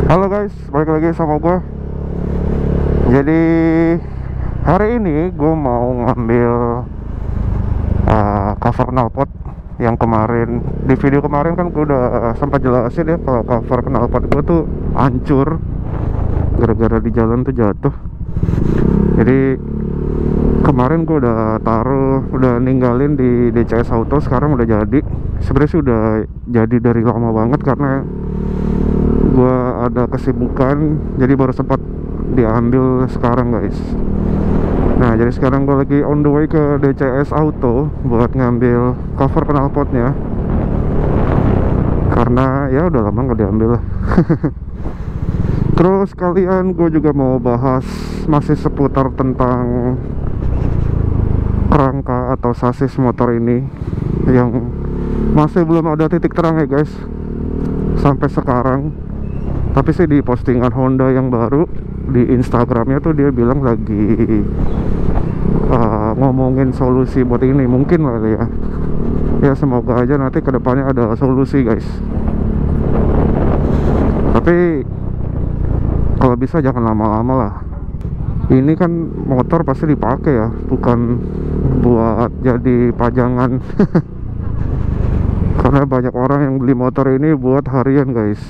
Halo guys, balik lagi sama gue. Jadi hari ini gue mau ngambil cover knalpot yang kemarin di video kemarin kan gue udah sempat jelasin ya kalau cover knalpot gue tuh hancur gara-gara di jalan tuh jatuh. Jadi kemarin gue udah ninggalin di DCS Auto, sekarang udah jadi. Sebenarnya sih udah jadi dari lama banget karena gue ada kesibukan, jadi baru sempat diambil sekarang guys. Nah jadi sekarang gue lagi on the way ke DCS Auto buat ngambil cover knalpotnya, karena ya udah lama nggak diambil lah. Terus kalian gue juga mau bahas masih seputar tentang kerangka atau sasis motor ini yang masih belum ada titik terang ya guys sampai sekarang. Tapi sih di postingan Honda yang baru di Instagramnya tuh dia bilang lagi ngomongin solusi buat ini, mungkin lah ya. Ya semoga aja nanti kedepannya ada solusi guys. Tapi kalau bisa jangan lama-lama lah. Ini kan motor pasti dipakai ya, bukan buat jadi pajangan. Karena banyak orang yang beli motor ini buat harian guys.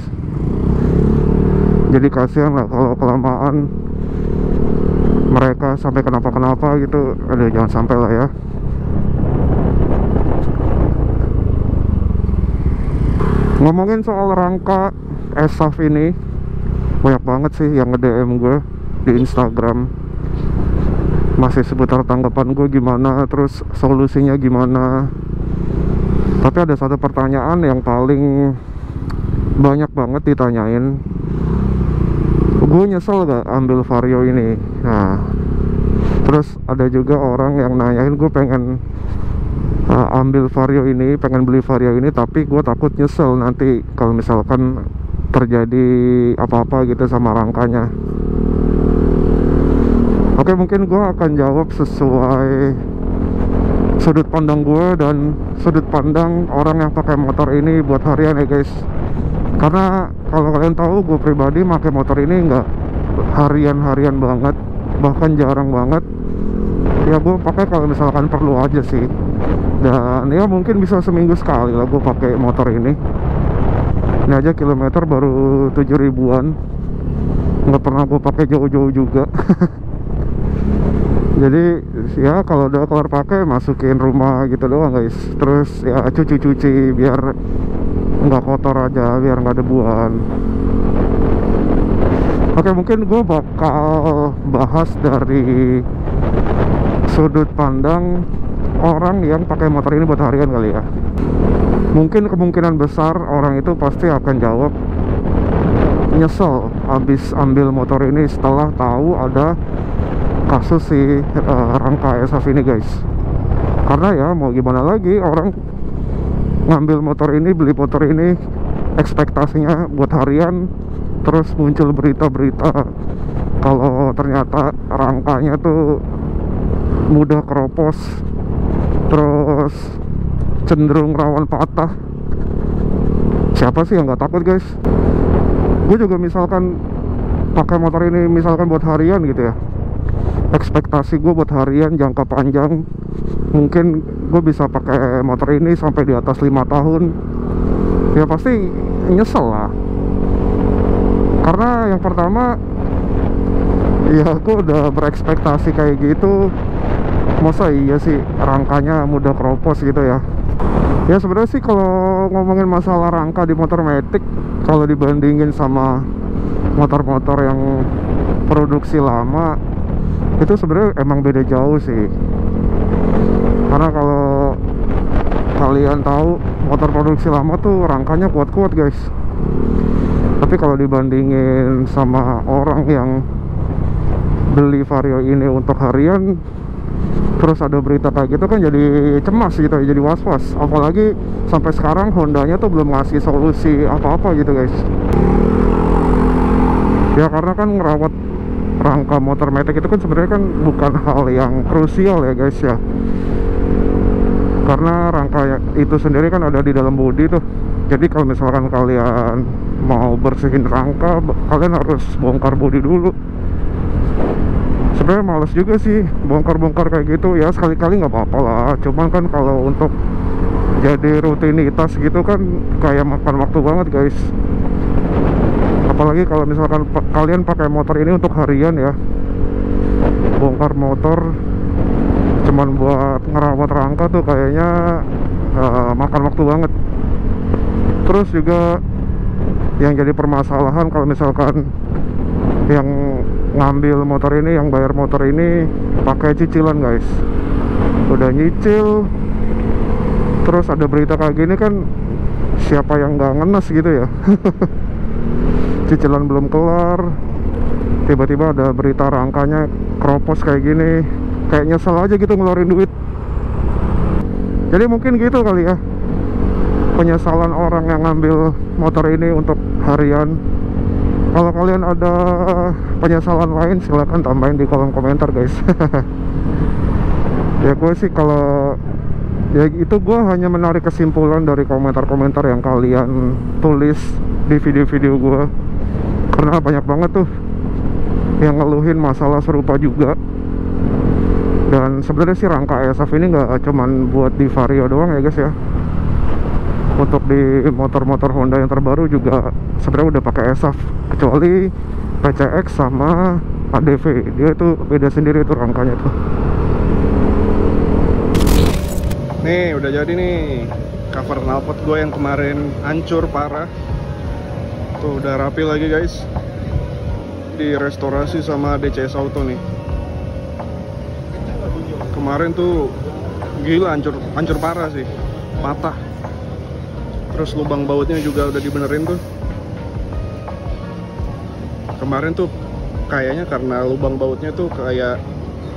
Jadi kasihan lah kalau kelamaan mereka sampai kenapa-kenapa gitu. Aduh, jangan sampai lah ya. Ngomongin soal rangka ESAF ini, banyak banget sih yang nge-DM gue di Instagram, masih seputar tanggapan gue gimana, terus solusinya gimana. Tapi ada satu pertanyaan yang paling banyak banget ditanyain, gue nyesel gak ambil Vario ini. Nah terus ada juga orang yang nanyain gue pengen ambil Vario ini, pengen beli Vario ini, tapi gue takut nyesel nanti kalau misalkan terjadi apa-apa gitu sama rangkanya. Oke, mungkin gue akan jawab sesuai sudut pandang gue dan sudut pandang orang yang pakai motor ini buat harian ya guys. Karena kalau kalian tahu, gue pribadi pakai motor ini nggak harian-harian banget, bahkan jarang banget. Ya gue pakai kalau misalkan perlu aja sih. Dan ya mungkin bisa seminggu sekali lah gue pakai motor ini. Ini aja kilometer baru 7.000-an. Nggak pernah gue pakai jauh-jauh juga. Jadi ya kalau udah kelar pakai, masukin rumah gitu doang guys. Terus ya cuci-cuci biar nggak kotor aja, biar nggak debuan. Oke, mungkin gue bakal bahas dari sudut pandang orang yang pakai motor ini buat harian kali ya. Mungkin kemungkinan besar orang itu pasti akan jawab nyesel habis ambil motor ini setelah tahu ada kasus si rangka ESAF ini guys. Karena ya mau gimana lagi, orang ngambil motor ini, beli motor ini ekspektasinya buat harian, terus muncul berita-berita kalau ternyata rangkanya tuh mudah keropos, terus cenderung rawan patah. Siapa sih yang nggak takut guys? Gue juga misalkan pakai motor ini misalkan buat harian gitu ya, ekspektasi gue buat harian jangka panjang, mungkin gue bisa pakai motor ini sampai di atas 5 tahun. Ya pasti nyesel lah. Karena yang pertama, ya gue udah berekspektasi kayak gitu, masa iya sih rangkanya mudah keropos gitu ya. Ya sebenarnya sih kalau ngomongin masalah rangka di motor matic, kalau dibandingin sama motor-motor yang produksi lama, itu sebenarnya emang beda jauh sih. Karena kalau kalian tahu, motor produksi lama tuh rangkanya kuat-kuat guys. Tapi kalau dibandingin sama orang yang beli Vario ini untuk harian, terus ada berita kayak gitu kan jadi cemas gitu, jadi was-was. Apalagi sampai sekarang Hondanya tuh belum ngasih solusi apa-apa gitu guys. Ya karena kan ngerawat rangka motor matic itu kan sebenarnya kan bukan hal yang krusial ya guys ya. Karena rangka itu sendiri kan ada di dalam bodi tuh. Jadi kalau misalkan kalian mau bersihin rangka, kalian harus bongkar bodi dulu. Sebenarnya males juga sih bongkar-bongkar kayak gitu ya, sekali-kali nggak apa-apa lah. Cuman kan kalau untuk jadi rutinitas gitu kan kayak makan waktu banget guys. Apalagi kalau misalkan kalian pakai motor ini untuk harian ya, bongkar motor cuman buat ngerawat rangka tuh kayaknya makan waktu banget. Terus juga yang jadi permasalahan kalau misalkan yang ngambil motor ini, yang bayar motor ini pakai cicilan guys. Udah nyicil, terus ada berita kayak gini kan, siapa yang nggak ngenes gitu ya. Cicilan belum kelar, tiba-tiba ada berita rangkanya keropos kayak gini, kayak nyesel aja gitu ngeluarin duit. Jadi mungkin gitu kali ya penyesalan orang yang ngambil motor ini untuk harian. Kalau kalian ada penyesalan lain silahkan tambahin di kolom komentar guys. Ya gue sih kalau ya itu gue hanya menarik kesimpulan dari komentar-komentar yang kalian tulis di video-video gue, karena banyak banget tuh yang ngeluhin masalah serupa juga. Dan sebenarnya sih rangka ESAF ini nggak cuman buat di Vario doang ya guys ya. Untuk di motor-motor Honda yang terbaru juga sebenarnya udah pakai ESAF, kecuali PCX sama ADV, dia itu beda sendiri tuh rangkanya tuh. Nih udah jadi nih cover knalpot gue yang kemarin hancur parah. Tuh udah rapi lagi guys, direstorasi sama DCS Auto nih. Kemarin tuh gila hancur parah sih, patah. Terus lubang bautnya juga udah dibenerin tuh. Kemarin tuh kayaknya karena lubang bautnya tuh kayak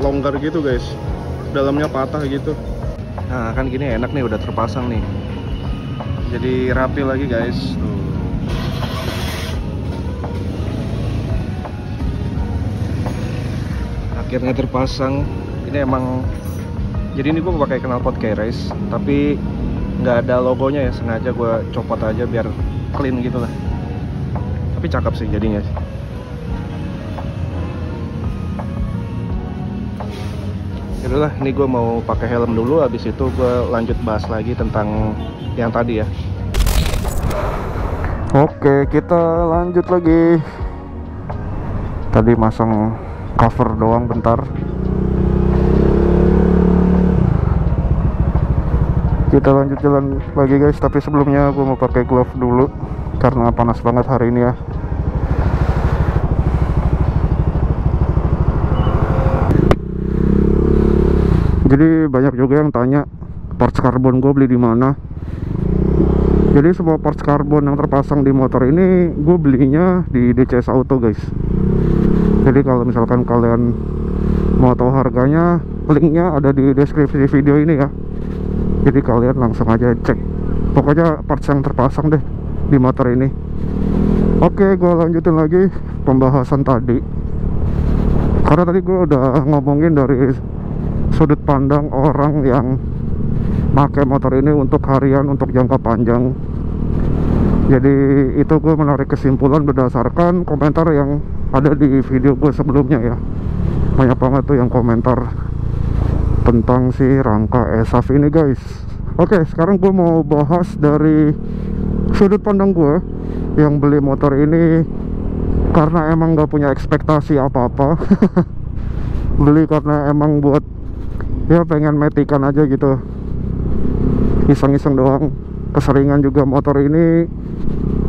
longgar gitu guys, dalamnya patah gitu. Nah kan gini enak nih, udah terpasang nih, jadi rapi lagi guys. Tuh. Akhirnya terpasang. Ini emang, jadi ini gue pakai knalpot K-Race, tapi nggak ada logonya ya, sengaja gue copot aja biar clean gitu lah. Tapi cakep sih jadinya. Yaudah, ini gue mau pakai helm dulu, habis itu gue lanjut bahas lagi tentang yang tadi ya. Oke, kita lanjut lagi. Tadi masang cover doang bentar. Kita lanjut jalan lagi guys, tapi sebelumnya gue mau pakai glove dulu karena panas banget hari ini ya. Jadi banyak juga yang tanya parts karbon gue beli di mana. Jadi semua parts karbon yang terpasang di motor ini gue belinya di DCS Auto guys. Jadi kalau misalkan kalian mau tahu harganya, linknya ada di deskripsi video ini ya. Jadi kalian langsung aja cek, pokoknya parts yang terpasang deh di motor ini. Oke, gue lanjutin lagi pembahasan tadi, karena tadi gue udah ngomongin dari sudut pandang orang yang pakai motor ini untuk harian, untuk jangka panjang. Jadi itu gue menarik kesimpulan berdasarkan komentar yang ada di video gue sebelumnya ya. Banyak banget tuh yang komentar tentang si rangka ESAF ini guys. Oke, sekarang gue mau bahas dari sudut pandang gue yang beli motor ini karena emang gak punya ekspektasi apa-apa. Beli karena emang buat ya pengen metikan aja gitu, iseng-iseng doang. Keseringan juga motor ini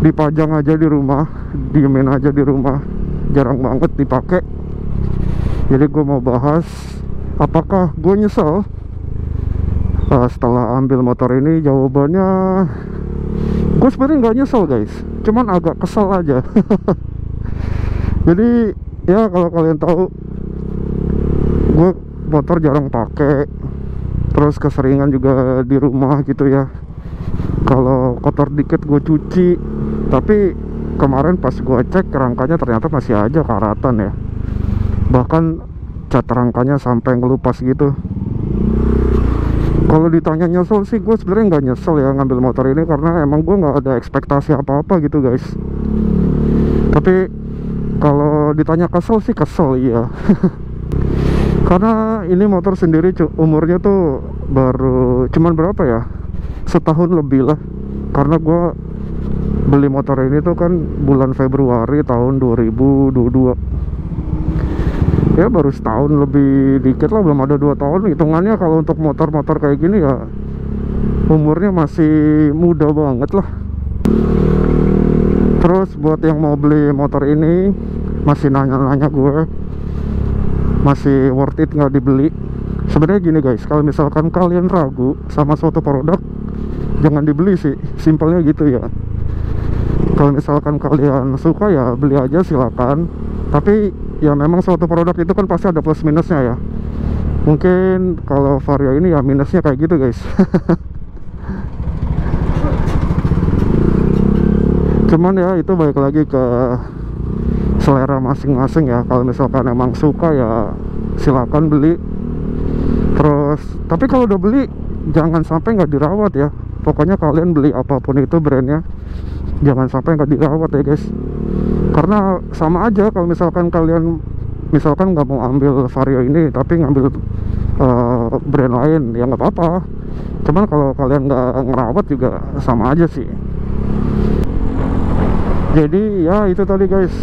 dipajang aja di rumah, diemin aja di rumah, jarang banget dipakai. Jadi gue mau bahas apakah gue nyesel setelah ambil motor ini. Jawabannya gue sebenarnya nggak nyesel guys, cuman agak kesel aja. Jadi ya kalau kalian tahu, gue motor jarang pakai, terus keseringan juga di rumah gitu ya. Kalau kotor dikit gue cuci, tapi kemarin pas gue cek rangkanya ternyata masih aja karatan ya. Bahkan cat rangkanya sampai ngelupas gitu. Kalau ditanya nyesel sih, gue sebenarnya nggak nyesel ya ngambil motor ini, karena emang gue nggak ada ekspektasi apa-apa gitu guys. Tapi kalau ditanya kesel sih kesel, iya. Karena ini motor sendiri umurnya tuh baru cuman berapa ya, setahun lebih lah. Karena gue beli motor ini tuh kan bulan Februari tahun 2022. Ya baru setahun lebih dikit lah, belum ada 2 tahun hitungannya. Kalau untuk motor-motor kayak gini ya umurnya masih muda banget lah. Terus buat yang mau beli motor ini, masih nanya-nanya gue, masih worth it nggak dibeli? Sebenarnya gini guys, kalau misalkan kalian ragu sama suatu produk, jangan dibeli sih, simpelnya gitu ya. Kalau misalkan kalian suka ya beli aja silakan. Tapi ya memang suatu produk itu kan pasti ada plus minusnya ya. Mungkin kalau Vario ini ya minusnya kayak gitu guys. Cuman ya itu balik lagi ke selera masing-masing ya. Kalau misalkan emang suka ya silakan beli. Terus tapi kalau udah beli jangan sampai nggak dirawat ya. Pokoknya kalian beli apapun itu brandnya, jangan sampai nggak dirawat ya guys. Karena sama aja kalau misalkan kalian misalkan nggak mau ambil Vario ini tapi ngambil brand lain, ya nggak apa-apa. Cuman kalau kalian nggak ngerawat juga sama aja sih. Jadi ya itu tadi guys,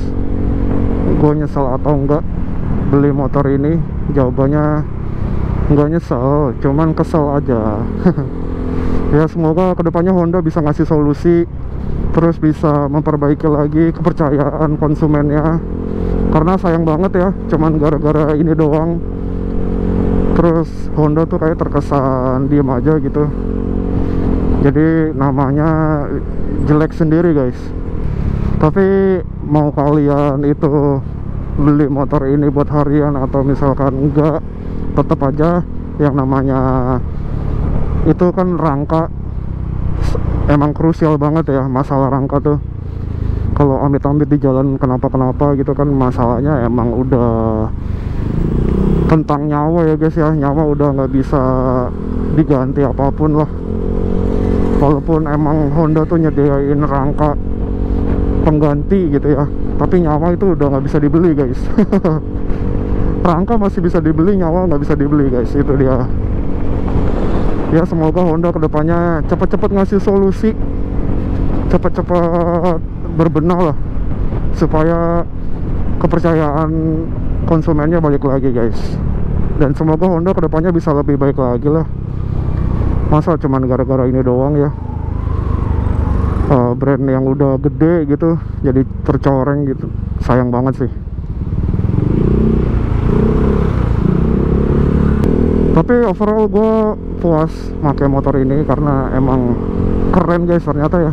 gue nyesel atau enggak beli motor ini? Jawabannya nggak nyesel, cuman kesel aja. Ya semoga kedepannya Honda bisa ngasih solusi, terus bisa memperbaiki lagi kepercayaan konsumennya. Karena sayang banget ya, cuman gara-gara ini doang terus Honda tuh kayak terkesan diem aja gitu. Jadi namanya jelek sendiri guys. Tapi mau kalian itu beli motor ini buat harian atau misalkan enggak, tetap aja yang namanya itu kan rangka emang krusial banget ya. Masalah rangka tuh kalau amit-amit di jalan kenapa-kenapa gitu kan, masalahnya emang udah tentang nyawa ya guys ya. Nyawa udah nggak bisa diganti apapun lah. Walaupun emang Honda tuh nyediain rangka pengganti gitu ya, tapi nyawa itu udah nggak bisa dibeli guys. Rangka masih bisa dibeli, nyawa nggak bisa dibeli guys. Itu dia. Ya semoga Honda kedepannya cepat-cepat ngasih solusi, cepat-cepat berbenah lah, supaya kepercayaan konsumennya balik lagi guys. Dan semoga Honda kedepannya bisa lebih baik lagi lah. Masa cuman gara-gara ini doang ya, brand yang udah gede gitu jadi tercoreng gitu. Sayang banget sih. Tapi overall gue puas pakai motor ini karena emang keren guys ternyata ya.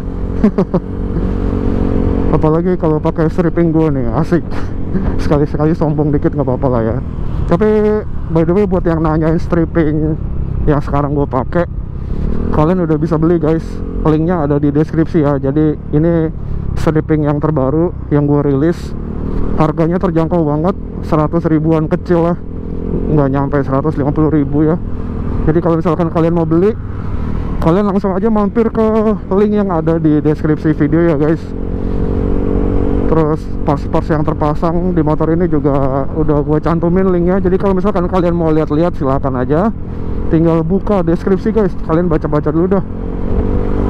Apalagi kalau pakai stripping gue nih, asik. Sekali-sekali sombong dikit nggak apa-apa lah ya. Tapi by the way buat yang nanyain stripping yang sekarang gue pakai, kalian udah bisa beli guys. Linknya ada di deskripsi ya. Jadi ini stripping yang terbaru yang gue rilis. Harganya terjangkau banget, 100 ribuan kecil lah, nggak nyampe 150 ribu ya. Jadi kalau misalkan kalian mau beli, kalian langsung aja mampir ke link yang ada di deskripsi video ya guys. Terus parts-parts yang terpasang di motor ini juga udah gue cantumin linknya. Jadi kalau misalkan kalian mau lihat-lihat silakan aja, tinggal buka deskripsi guys, kalian baca-baca dulu dah.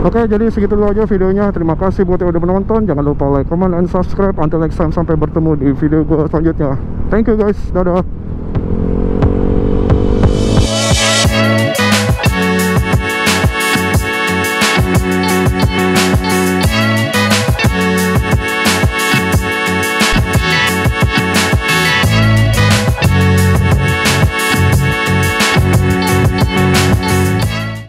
Oke, jadi segitu dulu aja videonya. Terima kasih buat yang udah menonton. Jangan lupa like, comment, and subscribe. Until next time, sampai bertemu di video gue selanjutnya. Thank you guys, dadah.